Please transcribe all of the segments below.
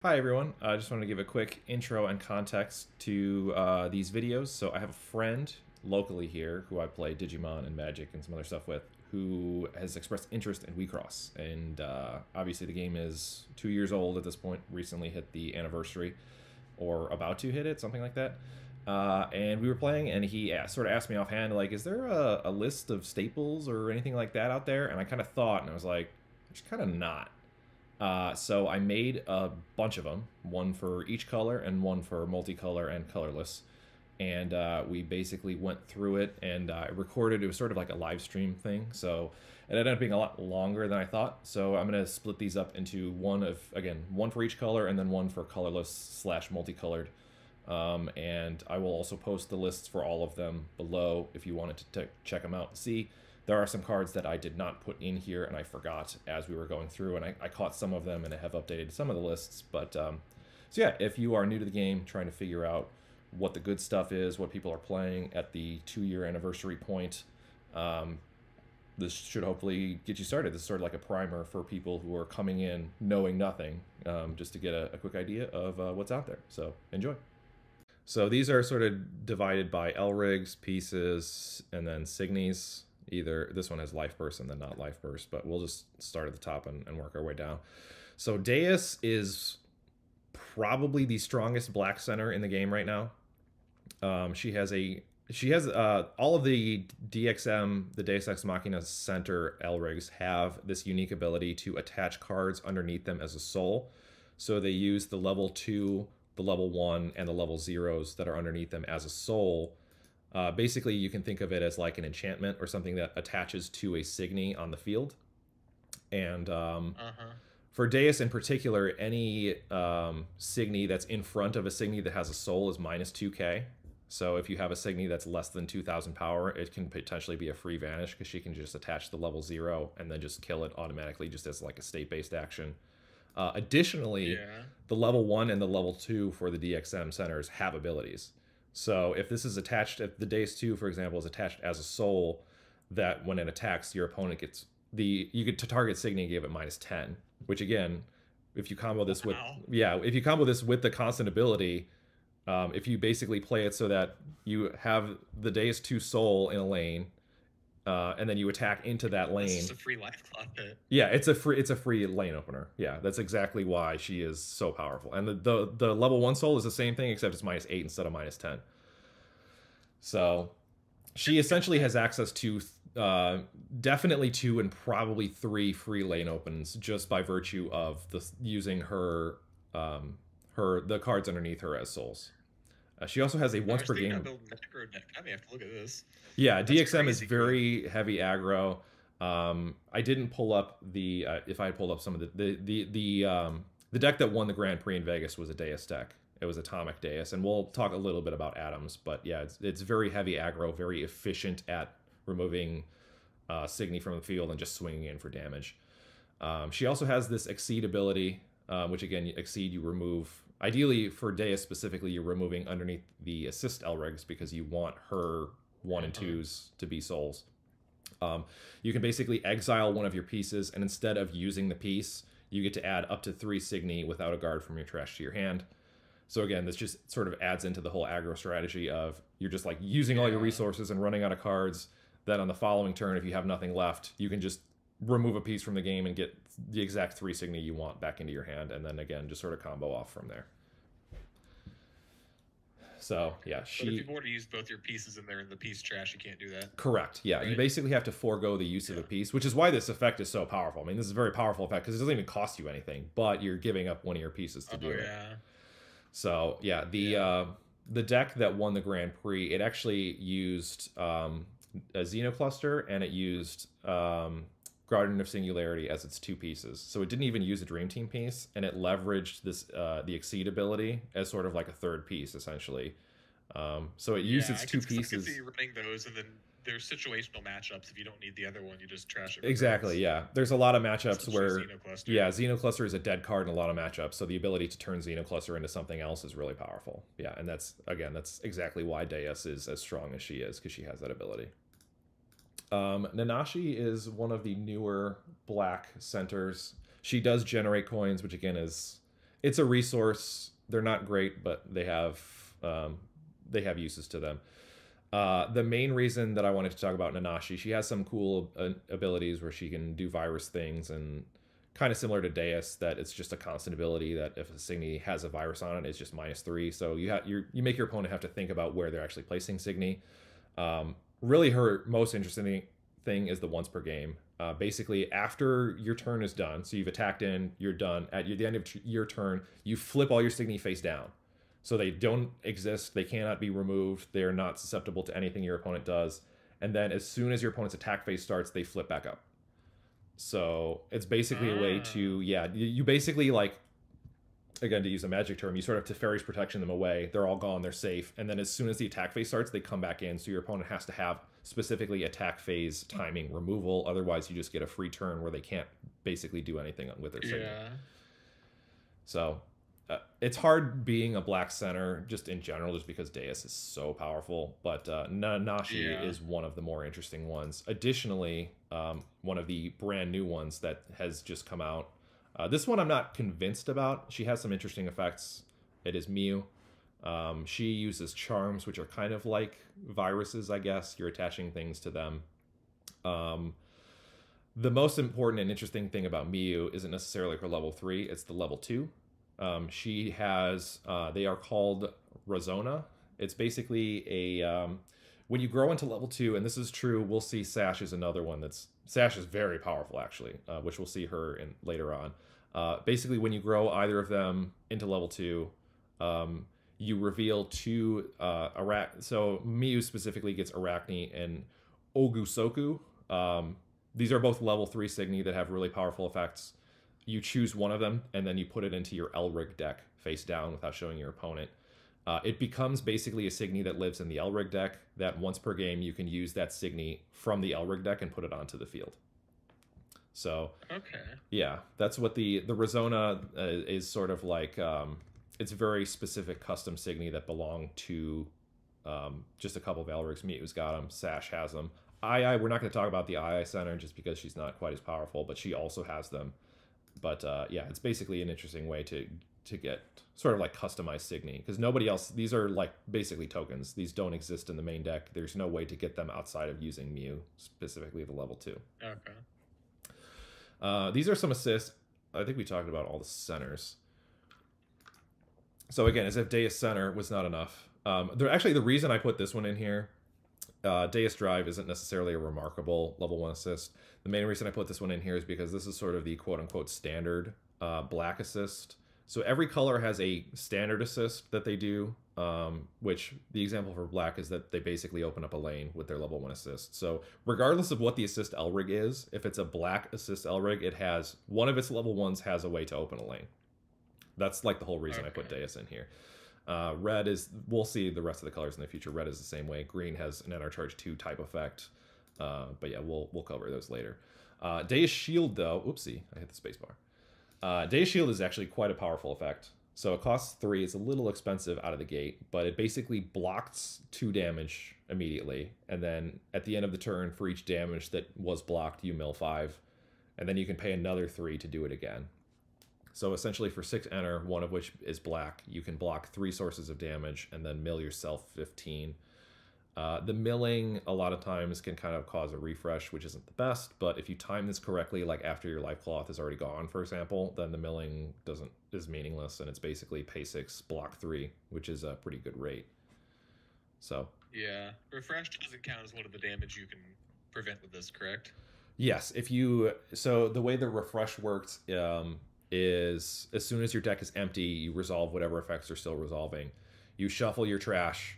Hi everyone, I just wanted to give a quick intro and context to these videos. So I have a friend locally here who I play Digimon and Magic and some other stuff with who has expressed interest in WeCross. And obviously the game is 2 years old at this point, recently hit the anniversary or about to hit it, something like that. And we were playing and he sort of asked me offhand, like, is there a list of staples or anything like that out there? And I kind of thought and I was like, there's kind of not. So I made a bunch of them, one for each color and one for multicolor and colorless. And we basically went through it and recorded. It was sort of like a live stream thing. So it ended up being a lot longer than I thought. So I'm going to split these up into one for each color and then one for colorless slash multicolored. And I will also post the lists for all of them below if you wanted to check them out and see. There are some cards that I did not put in here and I forgot as we were going through, and I caught some of them and I have updated some of the lists. But so yeah, if you are new to the game, trying to figure out what the good stuff is, what people are playing at the 2-year anniversary point, this should hopefully get you started. This is sort of like a primer for people who are coming in knowing nothing, just to get a quick idea of what's out there. So enjoy. So these are sort of divided by Elrigs, pieces, and then Signies. Either this one has life burst and then not life burst, but we'll just start at the top and work our way down. So Deus is probably the strongest black center in the game right now. She has all of the DXM, the Deus Ex Machina center Elrigs have this unique ability to attach cards underneath them as a soul. So they use the level 2, the level 1, and the level 0s that are underneath them as a soul. Basically, you can think of it as like an enchantment or something that attaches to a Signy on the field. And for Deus in particular, any Signy that's in front of a Signy that has a soul is minus 2k. So if you have a Signy that's less than 2,000 power, it can potentially be a free vanish because she can just attach the level 0 and then just kill it automatically just as like a state-based action. Additionally, the level 1 and the level 2 for the DXM centers have abilities. So if this is attached, if the Deus 2, for example, is attached as a soul, that when it attacks, your opponent gets you get to target Signy and give it minus 10, which again, if you combo this with, if you combo this with the constant ability, if you basically play it so that you have the Deus 2 soul in a lane, and then you attack into that lane. It's a free life clock hit. Yeah, it's a free lane opener. Yeah, that's exactly why she is so powerful. And the level 1 soul is the same thing except it's minus 8 instead of minus 10. So she essentially has access to definitely 2 and probably 3 free lane opens just by virtue of using her the cards underneath her as souls. She also has a once per game. I may have to look at this. Yeah, that's DXM is very heavy aggro. I didn't pull up the if I had pulled up some of the deck that won the Grand Prix in Vegas was a Deus deck. It was Atomic Deus, and we'll talk a little bit about atoms. But yeah, it's very heavy aggro, very efficient at removing Signy from the field and just swinging in for damage. She also has this Exceed ability, which again, Exceed you remove. Ideally, for Deus specifically, you're removing underneath the assist Elrigs because you want her 1 and 2s to be souls. You can basically exile one of your pieces, and instead of using the piece, you get to add up to 3 Signy without a guard from your trash to your hand. So again, this just sort of adds into the whole aggro strategy of you're just like using all your resources and running out of cards. Then on the following turn, if you have nothing left, you can just remove a piece from the game and get the exact 3 Signy you want back into your hand, and then again just sort of combo off from there. So yeah, but if you want to use both your pieces in there in the piece trash, you can't do that. Correct. Yeah, right? You basically have to forego the use of a piece, which is why this effect is so powerful. I mean, this is a very powerful effect because it doesn't even cost you anything, but you're giving up one of your pieces to do it. So yeah, the deck that won the Grand Prix, it actually used a Xenocluster and it used Guardian of Singularity as its 2 pieces. So it didn't even use a Dream Team piece, and it leveraged this the Exceed ability as sort of like a 3rd piece, essentially. So it used its 2 pieces. I can see running those, and then there's situational matchups. If you don't need the other one, you just trash it. Exactly, yeah. There's a lot of matchups where... Xenocluster is a dead card in a lot of matchups, so the ability to turn Xenocluster into something else is really powerful. Yeah, and that's exactly why Deus is as strong as she is, because she has that ability. Nanashi is one of the newer black centers. She does generate coins, which again is it's a resource. They're not great, but they have uses to them. The main reason that I wanted to talk about Nanashi, she has some cool abilities where she can do virus things, and kind of similar to Deus, that it's just a constant ability that if a Signy has a virus on it, it's just -3. So you make your opponent have to think about where they're actually placing Signy. Really, her most interesting thing is the once per game. Basically, after your turn is done, so you've attacked in, you're done. At the end of your turn, you flip all your Signy face down. So they don't exist, they cannot be removed, they are not susceptible to anything your opponent does. And then as soon as your opponent's attack phase starts, they flip back up. So it's basically a way to, yeah, you basically, like, again, to use a Magic term, you sort of Teferi's protection them away, they're all gone, they're safe, and then as soon as the attack phase starts, they come back in, so your opponent has to have specifically attack phase timing removal, otherwise you just get a free turn where they can't basically do anything with their Signy. Yeah. So it's hard being a black center just in general, just because Deus is so powerful, but Nanashi is one of the more interesting ones. Additionally, one of the brand new ones that has just come out. This one I'm not convinced about. She has some interesting effects. It is Miu. She uses charms, which are kind of like viruses, I guess. You're attaching things to them. The most important and interesting thing about Miu isn't necessarily her level 3, it's the level 2. She has, they are called Razona. It's basically a, when you grow into level 2, and this is true, we'll see Sash is another one Sash is very powerful actually, which we'll see her in later on. Basically, when you grow either of them into level 2, you reveal 2, so Miu specifically gets Arachne and Ogusoku. These are both level 3 Signy that have really powerful effects. You choose one of them, and then you put it into your Elrig deck face down without showing your opponent. It becomes basically a Signy that lives in the Elrig deck, that once per game you can use that Signy from the Elrig deck and put it onto the field. So, okay, yeah, that's what the Razona is sort of like. It's very specific custom Signy that belong to just a couple of Elrigs. Miu's got them, Sash has them. We're not going to talk about the II Center just because she's not quite as powerful, but she also has them. But yeah, it's basically an interesting way to get sort of like customized Signy, because nobody else, these are like basically tokens. These don't exist in the main deck. There's no way to get them outside of using Miu, specifically the level 2. Okay. These are some assists. I think we talked about all the centers. So again, as if Deus Center was not enough. Actually, the reason I put this one in here, Deus Drive isn't necessarily a remarkable level 1 assist. The main reason I put this one in here is because this is sort of the quote-unquote standard black assist. So every color has a standard assist that they do, which the example for black is that they basically open up a lane with their level 1 assist. So regardless of what the assist Elrig is, if it's a black assist Elrig, it has, one of its level 1s has a way to open a lane. That's like the whole reason I put Deus in here. Red is, we'll see the rest of the colors in the future. Red is the same way. Green has an Enter Charge 2 type effect. But yeah, we'll cover those later. Deus Shield, though, oopsie, I hit the spacebar. Deus Shield is actually quite a powerful effect. So it costs 3, it's a little expensive out of the gate, but it basically blocks 2 damage immediately. And then at the end of the turn, for each damage that was blocked, you mill 5. And then you can pay another 3 to do it again. So essentially for 6 enter, one of which is black, you can block 3 sources of damage and then mill yourself 15. The milling a lot of times can kind of cause a refresh, which isn't the best, but if you time this correctly, like after your life cloth is already gone, for example, then the milling is meaningless, and it's basically pay 6, block 3, which is a pretty good rate. So yeah, refresh doesn't count as one of the damage you can prevent with this, correct? yes, so the way the refresh works is as soon as your deck is empty, you resolve whatever effects are still resolving. You shuffle your trash,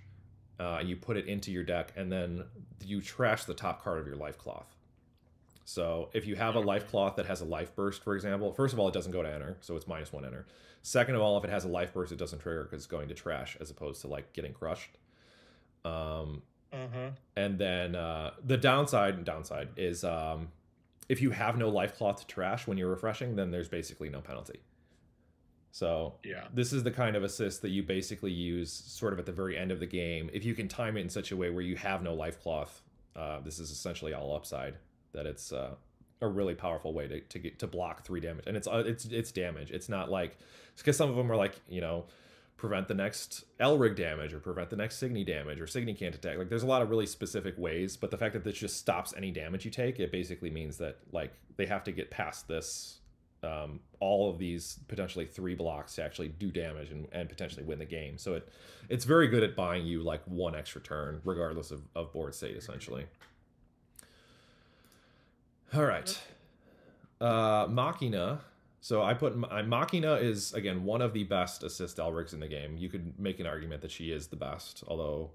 and you put it into your deck, and then you trash the top card of your life cloth. So if you have a life cloth that has a life burst, for example, first of all, it doesn't go to enter, so it's -1 enter. Second of all, if it has a life burst, it doesn't trigger because it's going to trash as opposed to like getting crushed. And then the downside is if you have no life cloth to trash when you're refreshing, then there's basically no penalty. So yeah, this is the kind of assist that you basically use sort of at the very end of the game. If you can time it in such a way where you have no life cloth, this is essentially all upside. That it's a really powerful way to get to block 3 damage, and it's damage. It's not like, because some of them are like, you know, prevent the next Elrig damage or prevent the next Signy damage or Signy can't attack. Like there's a lot of really specific ways, but the fact that this just stops any damage you take, it basically means that like they have to get past this, all of these potentially 3 blocks to actually do damage and potentially win the game. So it's very good at buying you like 1 extra turn regardless of board state essentially. All right. Machina. So I put Machina is, again, one of the best assist Elrics in the game. You could make an argument that she is the best, although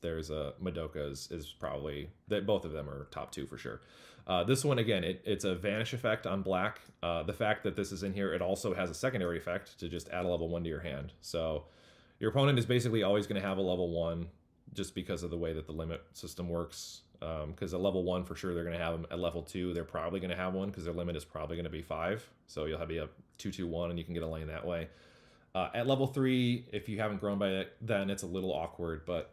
there's a Madoka is probably, that both of them are top 2 for sure. This one, again, it's a vanish effect on black. The fact that this is in here, it also has a secondary effect to just add a level 1 to your hand. So your opponent is basically always going to have a level 1 just because of the way that the limit system works. Because at level 1 for sure they're going to have them. At level 2 they're probably going to have one because their limit is probably going to be 5. So you'll have a 2-2-1 and you can get a lane that way. At level 3, if you haven't grown by it, then it's a little awkward. But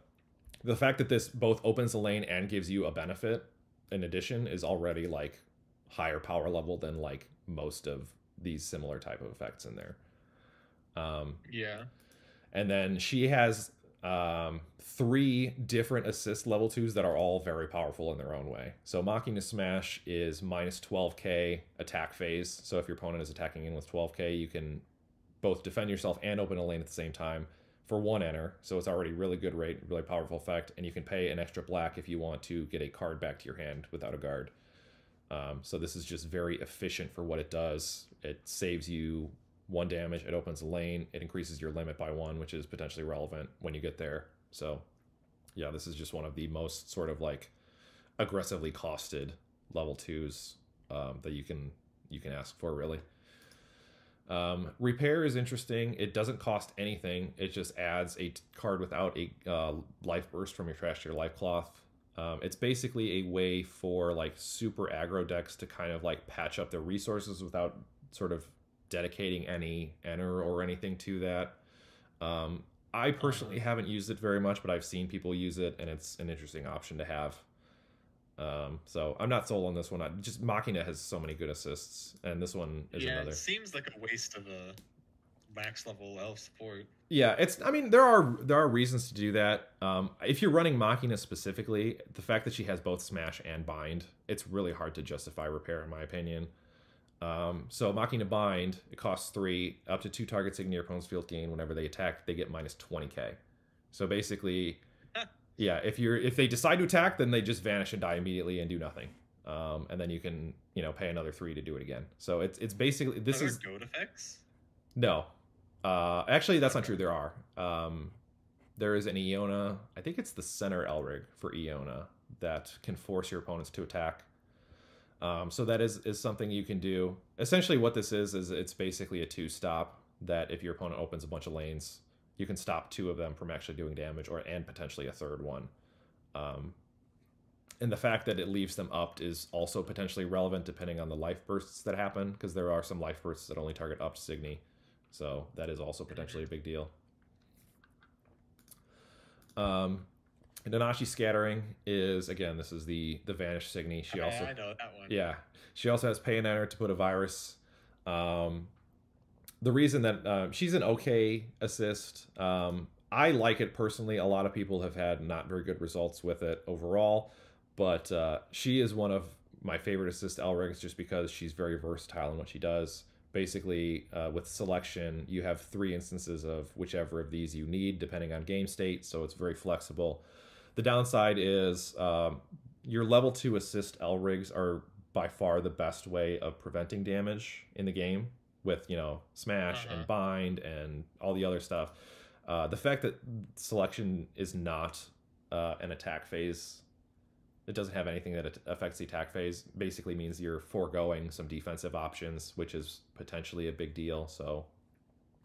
the fact that this both opens a lane and gives you a benefit in addition is already like higher power level than like most of these similar type of effects in there. Yeah. And then she has 3 different assist level 2s that are all very powerful in their own way. So Machina Smash is minus 12k attack phase. So if your opponent is attacking in with 12k, you can both defend yourself and open a lane at the same time for 1 enter. So it's already really good rate, really powerful effect, and you can pay an extra black if you want to get a card back to your hand without a guard. So this is just very efficient for what it does. It saves you 1 damage, it opens a lane, it increases your limit by 1, which is potentially relevant when you get there. So yeah, this is just one of the most sort of like aggressively costed level 2s that you can ask for, really. Repair is interesting. It doesn't cost anything. It just adds a card without a life burst from your trash to your life cloth. It's basically a way for like super aggro decks to kind of like patch up their resources without sort of dedicating any enter or anything to that. I personally haven't used it very much, but I've seen people use it, and it's an interesting option to have. So I'm not sold on this one. Just Machina has so many good assists, and this one is another. It seems like a waste of a max level elf support. Yeah, I mean, there are reasons to do that. If you're running Machina specifically, the fact that she has both Smash and Bind, it's really hard to justify Repair, in my opinion. So Machina Bind, it costs 3, up to 2 targets in your opponent's field gain. Whenever they attack, they get minus 20k. So basically, yeah, if they decide to attack, then they just vanish and die immediately and do nothing. And then you can, pay another 3 to do it again. So it's basically, this is goat effects. No, actually that's not true. There are. There is an Iona. I think it's the center Elrig for Iona that can force your opponents to attack. So that is something you can do. Essentially what this is it's basically a 2-stop that if your opponent opens a bunch of lanes, you can stop 2 of them from actually doing damage and potentially a 3rd one. And the fact that it leaves them upped is also potentially relevant depending on the life bursts that happen, because there are some life bursts that only target upped Signy. So that is also potentially a big deal. Nanashi Scattering is, again, this is the Vanish Signy. She also, I know that one. Yeah. She also has Pay and Enter to put a virus. The reason that she's an okay assist, I like it personally. A lot of people have had not very good results with it overall, but she is one of my favorite assist Elrics just because she's very versatile in what she does. Basically, with selection, you have 3 instances of whichever of these you need, depending on game state, so it's very flexible. The downside is your level 2 assist Elrigs are by far the best way of preventing damage in the game with, Smash and Bind and all the other stuff. The fact that selection is not an attack phase, it doesn't have anything that affects the attack phase, basically means you're foregoing some defensive options, which is potentially a big deal. So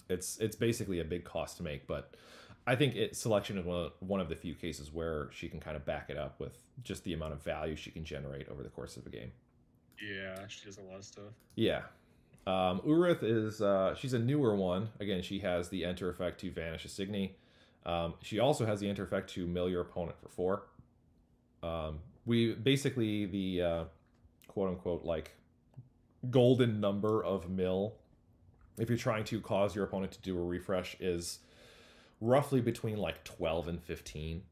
it's basically a big cost to make, but I think selection is one of the few cases where she can kind of back it up with just the amount of value she can generate over the course of a game. Yeah, she does a lot of stuff. Yeah. Urith is, she's a newer one. Again, she has the enter effect to vanish a Signy. She also has the enter effect to mill your opponent for 4. We basically, the quote-unquote, like, golden number of mill, if you're trying to cause your opponent to do a refresh, is roughly between like 12 and 15.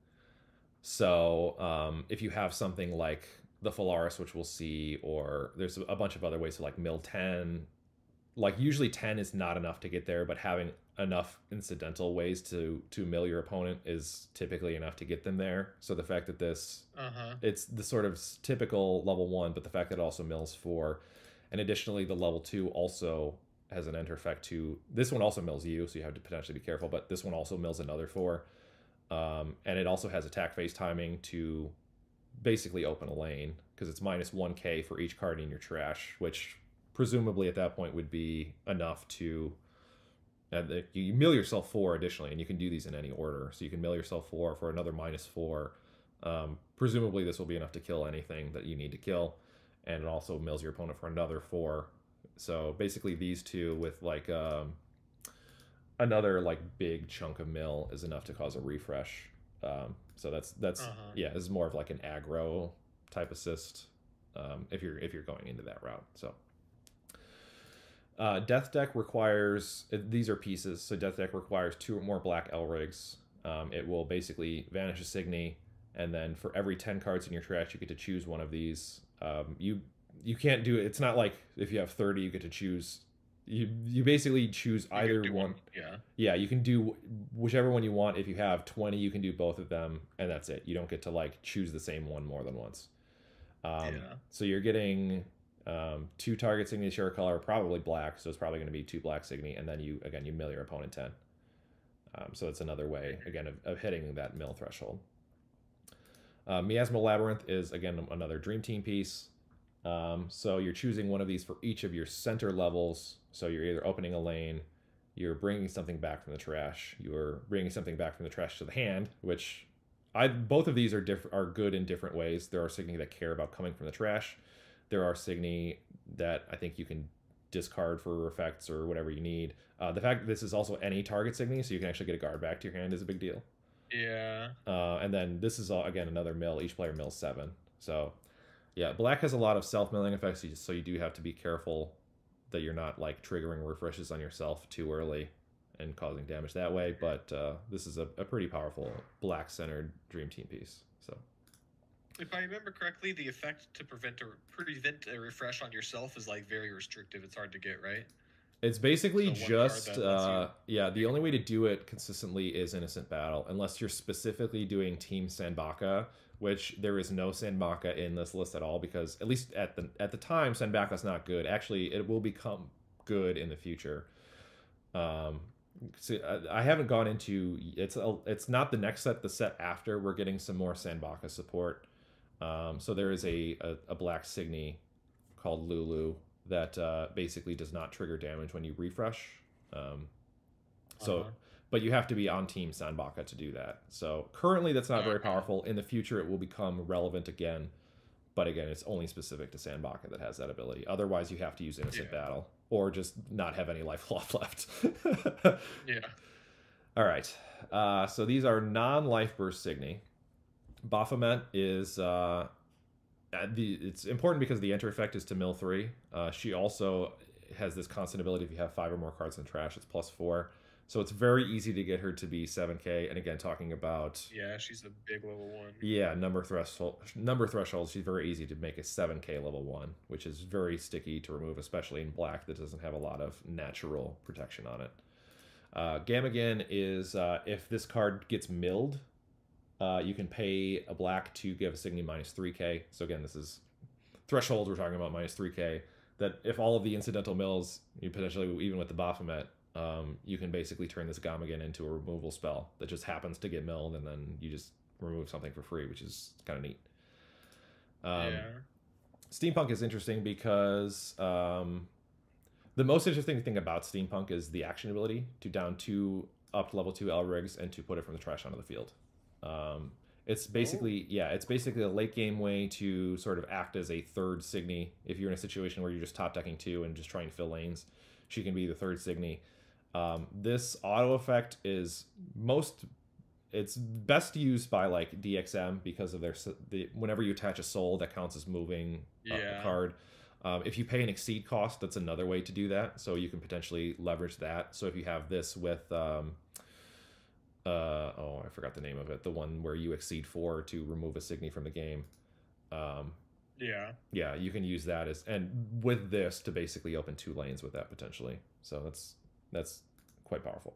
So if you have something like the Phalaris, which we'll see, or there's a bunch of other ways to like mill 10, like usually 10 is not enough to get there, but having enough incidental ways to mill your opponent is typically enough to get them there. So the fact that this it's the sort of typical level 1, but the fact that it also mills 4, and additionally the level 2 also has an enter effect to this one, also mills you, so you have to potentially be careful, but this one also mills another 4. And it also has attack phase timing to basically open a lane, because it's minus 1k for each card in your trash, which presumably at that point would be enough to you mill yourself 4 additionally, and you can do these in any order. So you can mill yourself 4 for another minus 4. Presumably this will be enough to kill anything that you need to kill, and it also mills your opponent for another 4. So basically these two with like another like big chunk of mill is enough to cause a refresh. So that's yeah, this is more of like an aggro type assist if you're going into that route. So Death Deck requires, these are pieces, so Death Deck requires 2 or more black Elrigs. It will basically vanish a Signy, and then for every 10 cards in your trash you get to choose one of these. You can't do it, it's not like if you have 30 you get to choose. You basically choose either one. Yeah, you can do whichever one you want. If you have 20 you can do both of them, and that's it. You don't get to like choose the same one more than once. So you're getting 2 target Signy share color, probably black, so it's probably going to be 2 black Signy, and then you mill your opponent 10. So it's another way again of hitting that mill threshold. Miasma Labyrinth is again another Dream Team piece. So you're choosing one of these for each of your center levels. So you're either opening a lane, you're bringing something back from the trash, you're bringing something back from the trash to the hand, which both of these are good in different ways. There are Signy that care about coming from the trash. There are Signy that I think you can discard for effects or whatever you need. The fact that this is also any target Signy, so you can actually get a guard back to your hand, is a big deal. Yeah. And then this is again another mill. Each player mills 7. So yeah, black has a lot of self-milling effects, so you do have to be careful that you're not like triggering refreshes on yourself too early and causing damage that way. But this is a pretty powerful black-centered Dream Team piece. So, if I remember correctly, the effect to prevent a refresh on yourself is like very restrictive. It's hard to get, right? It's basically just yeah. The only way to do it consistently is Innocent Battle, unless you're specifically doing Team Sanbaka, which there is no Sanbaka in this list at all, because at least at the time Sanbaka's not good. Actually, it will become good in the future. So I haven't gone into it's not the next set. The set after, we're getting some more Sanbaka support. So there is a black Signy called Lulu that basically does not trigger damage when you refresh. But you have to be on Team Sanbaka to do that. So currently that's not very powerful. In the future it will become relevant again. But again, it's only specific to Sanbaka that has that ability. Otherwise you have to use Innocent Battle, or just not have any life left. Yeah. All right. So these are non-life burst Signy. Baphomet is it's important because the enter effect is to mill 3. She also has this constant ability. If you have 5 or more cards in the trash, it's +4. So it's very easy to get her to be 7k. And again, talking about she's a big level 1. Yeah, number thresholds. She's very easy to make a 7k level 1, which is very sticky to remove, especially in black that doesn't have a lot of natural protection on it. Gamagan is if this card gets milled, you can pay a black to give a Signy -3k. So again, this is threshold. We're talking about -3k. That if all of the incidental mills, you potentially, even with the Baphomet, you can basically turn this Gamagan into a removal spell that just happens to get milled, and then you just remove something for free, which is kind of neat. Steampunk is interesting because the most interesting thing about Steampunk is the action ability to down 2 up to level 2 Elrigs and to put it from the trash onto the field. It's basically it's basically a late game way to sort of act as a third Signy. If you're in a situation where you're just top decking 2 and just trying to fill lanes, she can be the third Signy. This auto effect is it's best used by like DXM because of whenever you attach a soul, that counts as moving a card. If you pay an exceed cost, that's another way to do that. So you can potentially leverage that. So if you have this with, oh, I forgot the name of it, the one where you exceed 4 to remove a Signy from the game. Yeah. Yeah, you can use that as, and with this to basically open 2 lanes with that potentially. So that's quite powerful.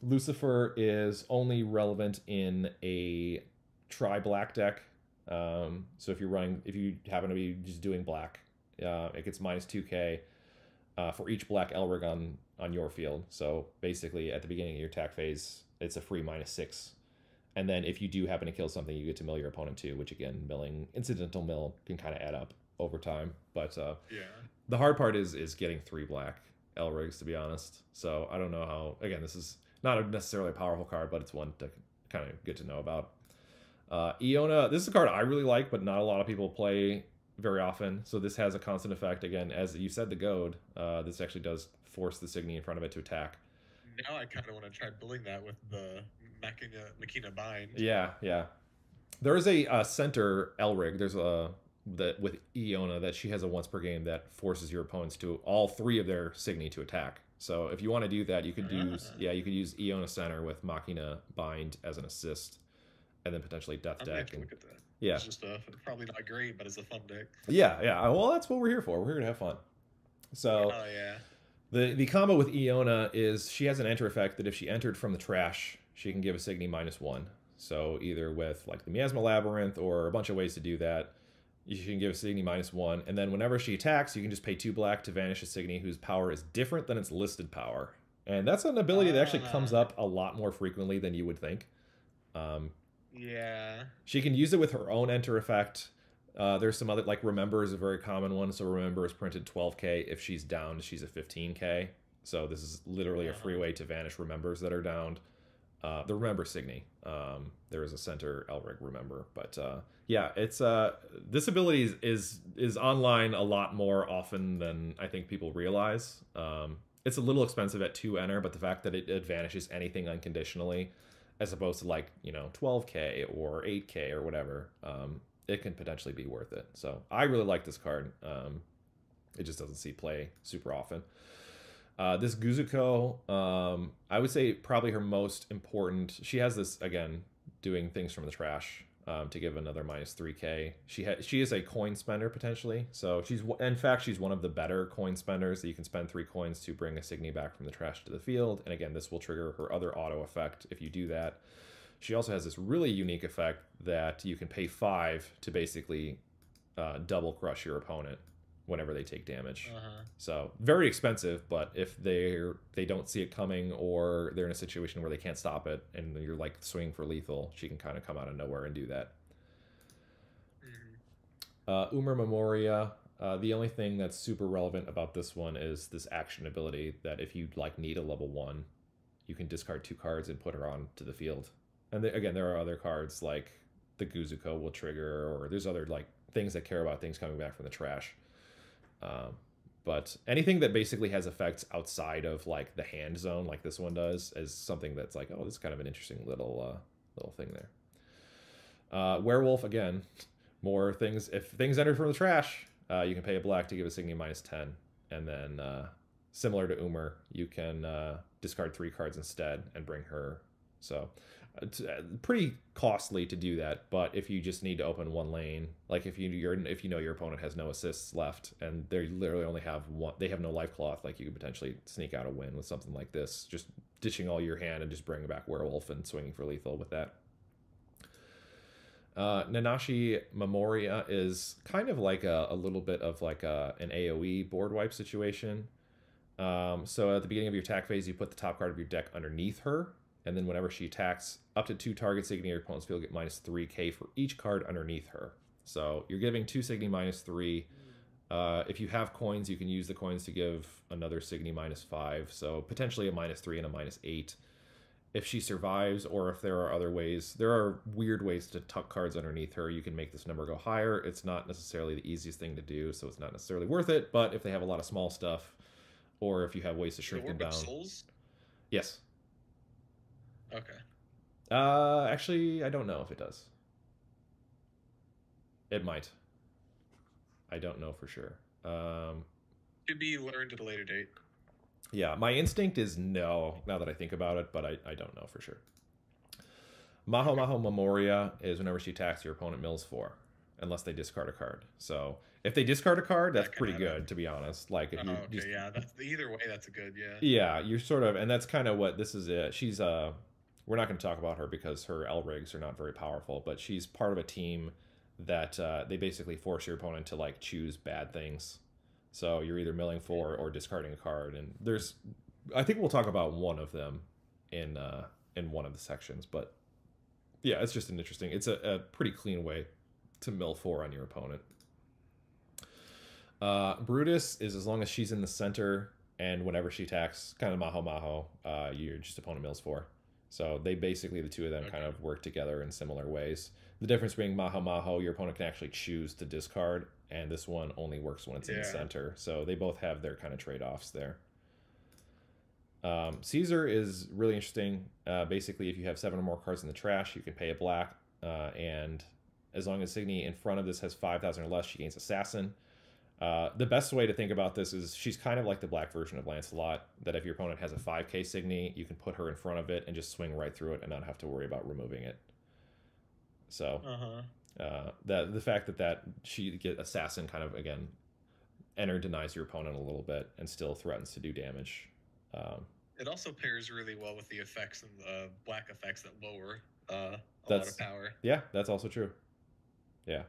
Lucifer is only relevant in a tri-black deck. So if you happen to be just doing black, it gets minus 2k for each black Elrig on your field. So basically, at the beginning of your attack phase, it's a free minus 6. And then if you do happen to kill something, you get to mill your opponent too, which again, incidental mill can kind of add up over time. But Yeah. the hard part is getting 3 black Elrigs, to be honest. So I don't know how. Again, this is not necessarily a powerful card, but it's one to kind of get to know about. Iona, this is a card I really like, but not a lot of people play very often. So this has a constant effect. Again, as you said, the goad. This actually does force the Signy in front of it to attack. Now I kind of want to try building that with the Makina Bind. Yeah, yeah. There is a center Elrig. There's a that with Iona that she has a once per game that forces your opponents to all 3 of their Signy to attack. So if you want to do that, you could use you could use Iona Center with Machina Bind as an assist, and then potentially Death I'm Deck. to look at that. Yeah, It's just probably not great, but it's a fun deck. yeah, yeah. Well, that's what we're here for. We're here to have fun. So Oh yeah. the combo with Iona is she has an enter effect that if she entered from the trash, she can give a Signy -1. So either with like the Miasma Labyrinth or a bunch of ways to do that, you can give a Signy -1, and then whenever she attacks, you can just pay 2 black to vanish a Signy whose power is different than its listed power. And that's an ability that actually comes up a lot more frequently than you would think. Yeah. She can use it with her own enter effect. There's some other, like Remember is a very common one. So Remember is printed 12k. If she's downed, she's a 15k. So this is literally a free way to vanish Remembers that are downed. The Remember Signy. There is a center Elrig Remember, but yeah, it's this ability is online a lot more often than I think people realize. It's a little expensive at 2 enter, but the fact that it vanishes anything unconditionally, as opposed to like 12k or 8k or whatever, it can potentially be worth it. So I really like this card. It just doesn't see play super often. This Guzuko, I would say probably her most important. She has this, again, doing things from the trash to give another -3k. She is a coin spender potentially. So in fact, she's one of the better coin spenders that you can spend 3 coins to bring a Signy back from the trash to the field. And again, this will trigger her other auto effect if you do that. She also has this really unique effect that you can pay 5 to basically double crush your opponent whenever they take damage. So very expensive, but if they don't see it coming, or they're in a situation where they can't stop it and you're like swinging for lethal, she can kind of come out of nowhere and do that. Umar Memoria, the only thing that's super relevant about this one is this action ability that if you like need a level 1, you can discard 2 cards and put her on to the field. And again, there are other cards like the Guzuko will trigger, or there's other like things that care about things coming back from the trash. But anything that basically has effects outside of like the hand zone, like this one does, is something that's like, oh, this is kind of an interesting little thing there. Werewolf, again, more things. If things enter from the trash, you can pay a black to give a Signy -10, and then similar to Umar, you can discard 3 cards instead and bring her. So it's pretty costly to do that, but if you just need to open 1 lane, like if you know your opponent has no assists left and they literally only have 1, they have no life cloth, like you could potentially sneak out a win with something like this, just ditching all your hand and just bringing back Werewolf and swinging for lethal with that. Nanashi Memoria is kind of like a little bit of like an AoE board wipe situation. So at the beginning of your attack phase, you put the top card of your deck underneath her, and then whenever she attacks, up to 2 targets Signy your opponent's field get -3k for each card underneath her. So you're giving 2 Signy -3. If you have coins, you can use the coins to give another Signy -5. So potentially a -3 and a -8. If she survives, or if there are other ways, there are weird ways to tuck cards underneath her. You can make this number go higher. It's not necessarily the easiest thing to do, so it's not necessarily worth it. But if they have a lot of small stuff, or if you have ways to shrink them down. Souls? Yes. Okay. Actually, I don't know if it does. It might. I don't know for sure. To be learned at a later date. Yeah, my instinct is no, now that I think about it, but I don't know for sure. Maho Maho Memoria is whenever she attacks, your opponent mills 4, unless they discard a card. So if they discard a card, that's pretty good, to be honest. Like, if okay, just, yeah, that's either way, that's a good, yeah. Yeah, you're sort of, and that's kind of what this is. She's we're not going to talk about her because her L-rigs are not very powerful, but she's part of a team that they basically force your opponent to like choose bad things. So you're either milling 4 or discarding a card, and I think we'll talk about one of them in one of the sections, but yeah, it's just it's a pretty clean way to mill 4 on your opponent. Brutus is as long as she's in the center, and whenever she attacks, kind of Maho Maho, your just opponent mills 4. So they basically, the two of them kind of work together in similar ways. The difference being Maho Maho, your opponent can actually choose to discard, and this one only works when it's in the center. So they both have their kind of trade-offs there. Caesar is really interesting. Basically, if you have 7 or more cards in the trash, you can pay a black, and as long as Signy in front of this has 5,000 or less, she gains Assassin. The best way to think about this is she's kind of like the black version of Lancelot, that if your opponent has a 5k Signy, you can put her in front of it and just swing right through it and not have to worry about removing it. So the fact that she get Assassin kind of, again, denies your opponent a little bit and still threatens to do damage. It also pairs really well with the effects and the black effects that lower a lot of power. Yeah, that's also true. Yeah.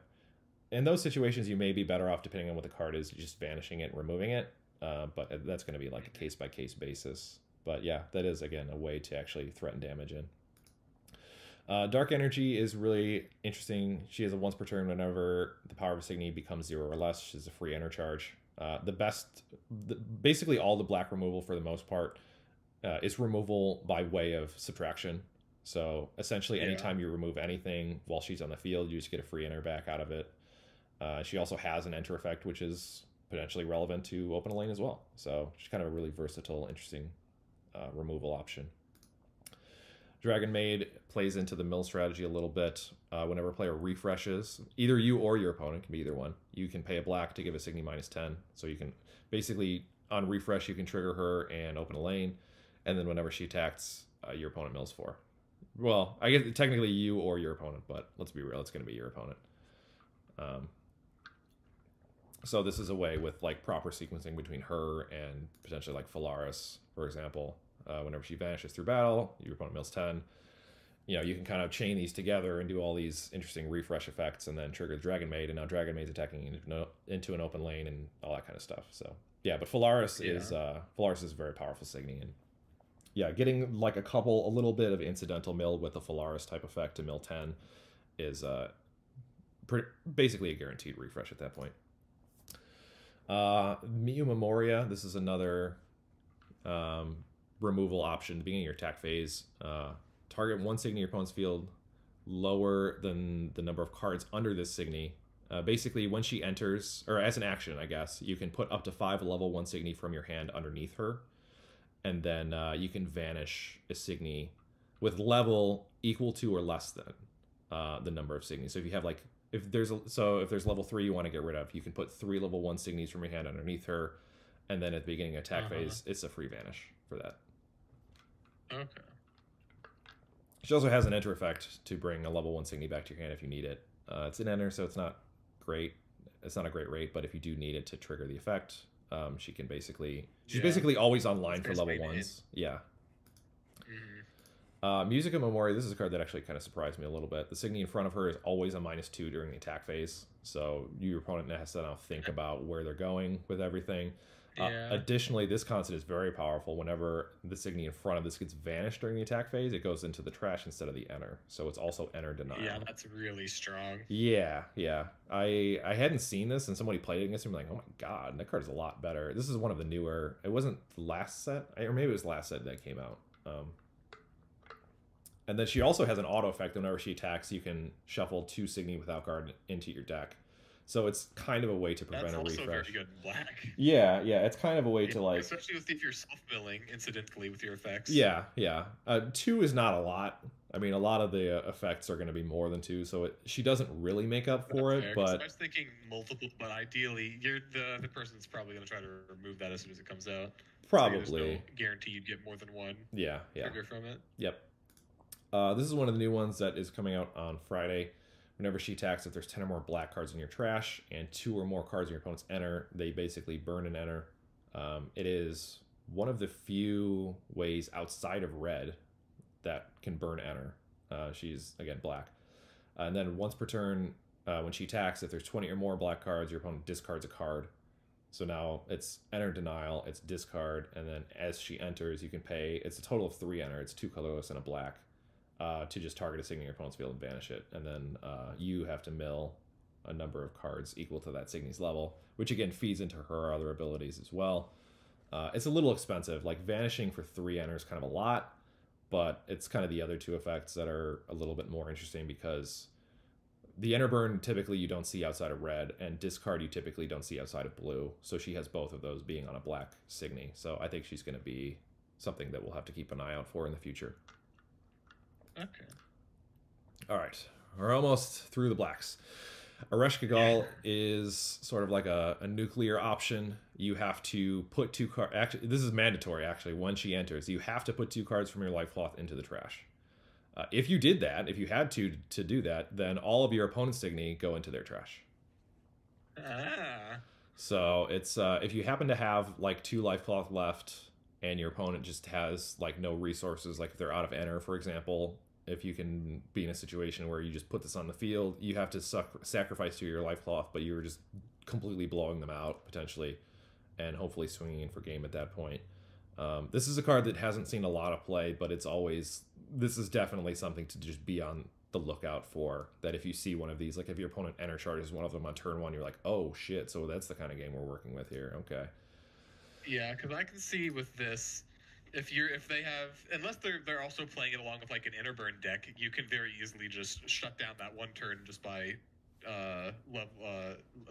In those situations, you may be better off, depending on what the card is, just vanishing it and removing it. But that's going to be like a case-by-case basis. But yeah, that is, again, a way to actually threaten damage in. Dark Energy is really interesting. She has a once per turn whenever the power of a Signy becomes 0 or less. She's a free enter charge. Basically all the black removal for the most part is removal by way of subtraction. So essentially anytime you remove anything while she's on the field, you just get a free enter back out of it. She also has an enter effect, which is potentially relevant to open a lane as well. So she's kind of a really versatile, interesting removal option. Dragon Maid plays into the mill strategy a little bit. Whenever a player refreshes, either you or your opponent, can be either one, you can pay a black to give a Signy -10. So you can basically, on refresh, you can trigger her and open a lane. And then whenever she attacks, your opponent mills 4. Well, I guess technically you or your opponent, but let's be real, it's going to be your opponent. So this is a way with like proper sequencing between her and potentially like Phalaris, for example. Whenever she vanishes through battle, your opponent mills 10. You know, you can kind of chain these together and do all these interesting refresh effects and then trigger Dragon Maid, and now Dragon Maid's attacking into an open lane and all that kind of stuff. So yeah, but Phalaris is a very powerful Signy, and yeah, getting like a little bit of incidental mill with the Phalaris type effect to mill 10 is basically a guaranteed refresh at that point. Miu Memoria, this is another removal option. At the beginning of your attack phase, target one Signy in your opponent's field lower than the number of cards under this Signy. Basically, when she enters, or as an action, I guess, you can put up to 5 level 1 Signy from your hand underneath her, and then you can vanish a Signy with level equal to or less than the number of Signy. So if you have like, if there's level 3 you want to get rid of, you can put 3 level 1 Signys from your hand underneath her, and then at the beginning of attack phase, it's a free vanish for that. Okay. She also has an enter effect to bring a level 1 Signy back to your hand if you need it. It's an enter, so it's not great. It's not a great rate, but if you do need it to trigger the effect, she can basically... She's basically always online for level 1s. Yeah. Musica Memoria, this is a card that actually kind of surprised me a little bit. The Signy in front of her is always a -2 during the attack phase, so your opponent has to now think about where they're going with everything. Additionally, this constant is very powerful. Whenever the Signy in front of this gets vanished during the attack phase, it goes into the trash instead of the enter. So it's also enter denial. Yeah, that's really strong. Yeah. I hadn't seen this, and somebody played it against me like, oh my god, that card is a lot better. This is one of the newer. It wasn't the last set, or maybe it was the last set that came out. And then she also has an auto effect. Whenever she attacks, you can shuffle 2 Signy without guard into your deck. So it's kind of a 2 to prevent a refresh. That's also very good in black. Yeah, it's kind of a way to like... Especially if you're self-milling incidentally with your effects. Yeah. 2 is not a lot. I mean, a lot of the effects are going to be more than 2, so she doesn't really make up for That's it, fair, 'cause but I was thinking multiple, but ideally, the person's probably gonna try to remove that as soon as it comes out. So there's no probably. guarantee you'd get more than one Yeah, yeah. trigger from it. Yep. This is one of the new ones that is coming out on Friday. Whenever she attacks, if there's 10 or more black cards in your trash and 2 or more cards in your opponent's enter, they basically burn and enter. It is one of the few ways outside of red that can burn enter. She's, again, black. And then once per turn, when she attacks, if there's 20 or more black cards, your opponent discards a card. So now it's enter denial, it's discard, and then as she enters, you can pay. It's a total of 3 enter. It's 2 colorless and a black to just target a signature in your opponent's field and banish it. And then you have to mill a number of cards equal to that Signy's level, which again feeds into her other abilities as well. It's a little expensive. Like vanishing for 3 enter is kind of a lot, but it's kind of the other 2 effects that are a little bit more interesting because the enter burn typically you don't see outside of red, and discard you typically don't see outside of blue. So she has both of those being on a black Signy. So I think she's going to be something that we'll have to keep an eye out for in the future. Okay. All right, we're almost through the blacks. Ereshkigal is sort of like a nuclear option. You have to put 2 cards. Actually, this is mandatory. Actually, when she enters, you have to put 2 cards from your life cloth into the trash. If you did that, if you had to do that, then all of your opponent's Signy go into their trash. Ah. So it's if you happen to have like 2 life cloth left, and your opponent just has like no resources, like if they're out of enter, for example. If you can be in a situation where you just put this on the field, you have to sacrifice 2 of your life cloth, but you're just completely blowing them out potentially, and hopefully swinging in for game at that point. This is a card that hasn't seen a lot of play, but this is definitely something to just be on the lookout for. That if you see one of these, like if your opponent enter charges one of them on turn 1, you're like, oh shit, so that's the kind of game we're working with here. Okay. Yeah, because I can see with this, if they have, unless they're also playing it along with like an Interburn deck, you can very easily just shut down that one turn just by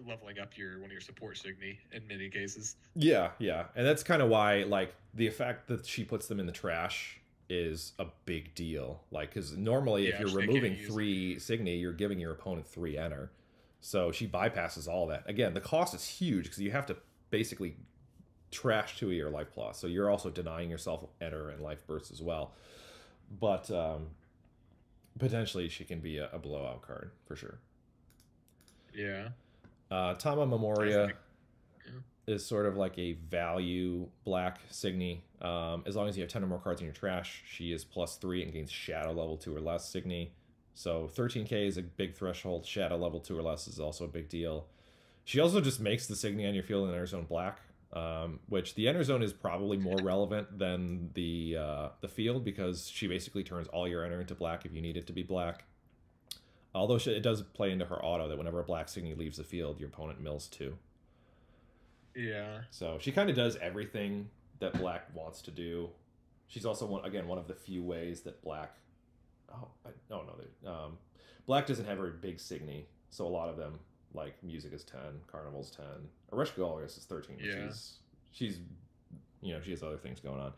leveling up one of your support Signy in many cases. Yeah, and that's kind of why like the effect that she puts them in the trash is a big deal. Like, because normally if you're removing 3 Signy, you're giving your opponent 3 enter. So she bypasses all that. Again, the cost is huge because you have to basically trash 2 of your life cloth, so you're also denying yourself enter and life burst as well. But potentially she can be a blowout card for sure. Yeah. Tama Memoria is sort of like a value black Signy. As long as you have 10 or more cards in your trash, she is +3 and gains shadow level 2 or less Signy. So 13k is a big threshold. Shadow level 2 or less is also a big deal. She also just makes the Signy on your field in Enter Zone black. Which the Enter Zone is probably more relevant than the field, because she basically turns all your enter into black if you need it to be black. Although it does play into her auto that whenever a black Signy leaves the field, your opponent mills 2. Yeah. So she kind of does everything that black wants to do. She's also one of the few ways that black. Black doesn't have very big Signy, so a lot of them. Like Music is 10, Carnival's 10. Ereshkigal is 13. Yeah. She's she has other things going on.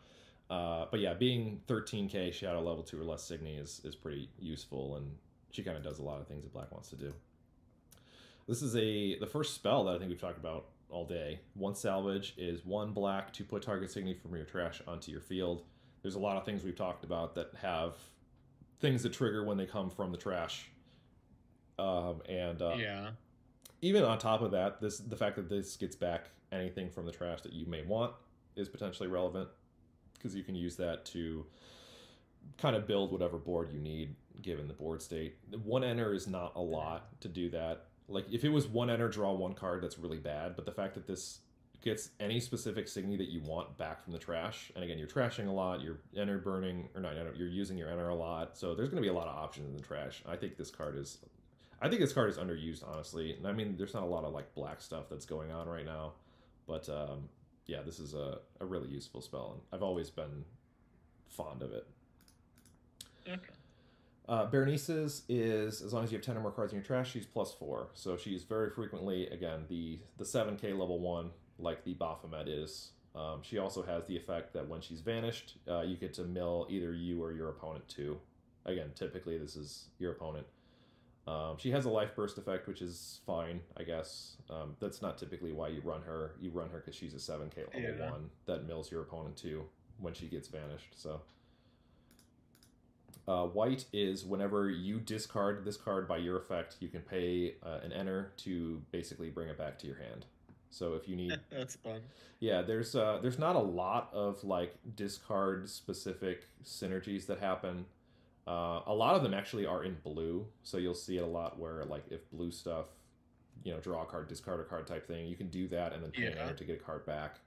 But yeah, being 13k shadow level 2 or less Signy is pretty useful, and she kind of does a lot of things that black wants to do. This is the first spell that I think we've talked about all day. 1 salvage is 1 black to put target Signy from your trash onto your field. There's a lot of things we've talked about that have things that trigger when they come from the trash. Yeah. Even on top of that, the fact that this gets back anything from the trash that you may want is potentially relevant, because you can use that to kind of build whatever board you need given the board state. 1 enter is not a lot to do that. Like if it was 1 enter, draw 1 card, that's really bad. But the fact that this gets any specific Signy that you want back from the trash, and again, you're trashing a lot, you're enter burning, or not, you're using your enter a lot, so there's going to be a lot of options in the trash. I think this card is underused, honestly. I mean, there's not a lot of like black stuff that's going on right now, but yeah, this is a really useful spell, and I've always been fond of it. Okay. Berenice's is, as long as you have 10 or more cards in your trash, she's +4. So she's very frequently, again, the 7k level 1, like the Baphomet is. She also has the effect that when she's vanished, you get to mill either you or your opponent 2 again, typically this is your opponent. She has a life burst effect, which is fine, I guess. That's not typically why you run her. You run her because she's a 7k level 1 that mills your opponent too when she gets vanished. So white is whenever you discard this card by your effect, you can pay an enter to basically bring it back to your hand. So if you need, that's fun. Yeah, there's not a lot of like discard specific synergies that happen. A lot of them actually are in blue, so you'll see it a lot where like if blue stuff, you know, draw a card, discard a card type thing, you can do that and then pay an enter to get a card back.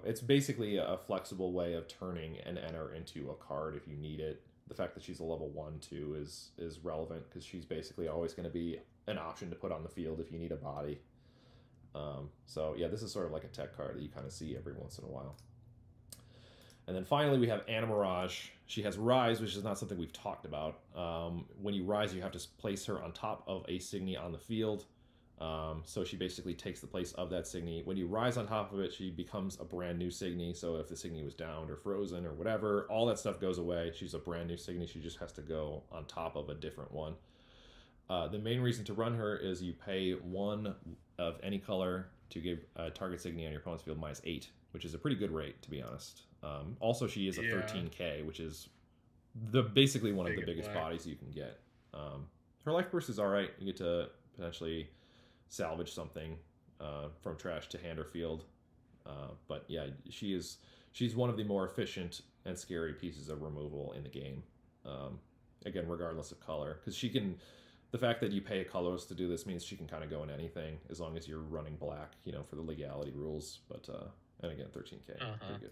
It's basically a flexible way of turning an enter into a card if you need it. The fact that she's a level 1 too is relevant because she's basically always going to be an option to put on the field if you need a body. So yeah, this is sort of like a tech card that you kind of see every once in a while. And then finally we have Anna Mirage. She has Rise, which is not something we've talked about. When you Rise, you have to place her on top of a Signy on the field. So she basically takes the place of that Signy. When you Rise on top of it, she becomes a brand new Signy. So if the Signy was downed or frozen or whatever, all that stuff goes away. She's a brand new Signy. She just has to go on top of a different one. The main reason to run her is you pay 1 of any color to give a target Signy on your opponent's field -8, which is a pretty good rate, to be honest. Also, she is a 13k, which is basically one of the biggest bodies you can get. Her life burst is all right. You get to potentially salvage something from trash to hand or field. But yeah, she's one of the more efficient and scary pieces of removal in the game. Again, regardless of color, because she can. The fact that you pay a colorless to do this means she can kind of go in anything as long as you're running black, you know, for the legality rules. But and again, 13k, pretty good.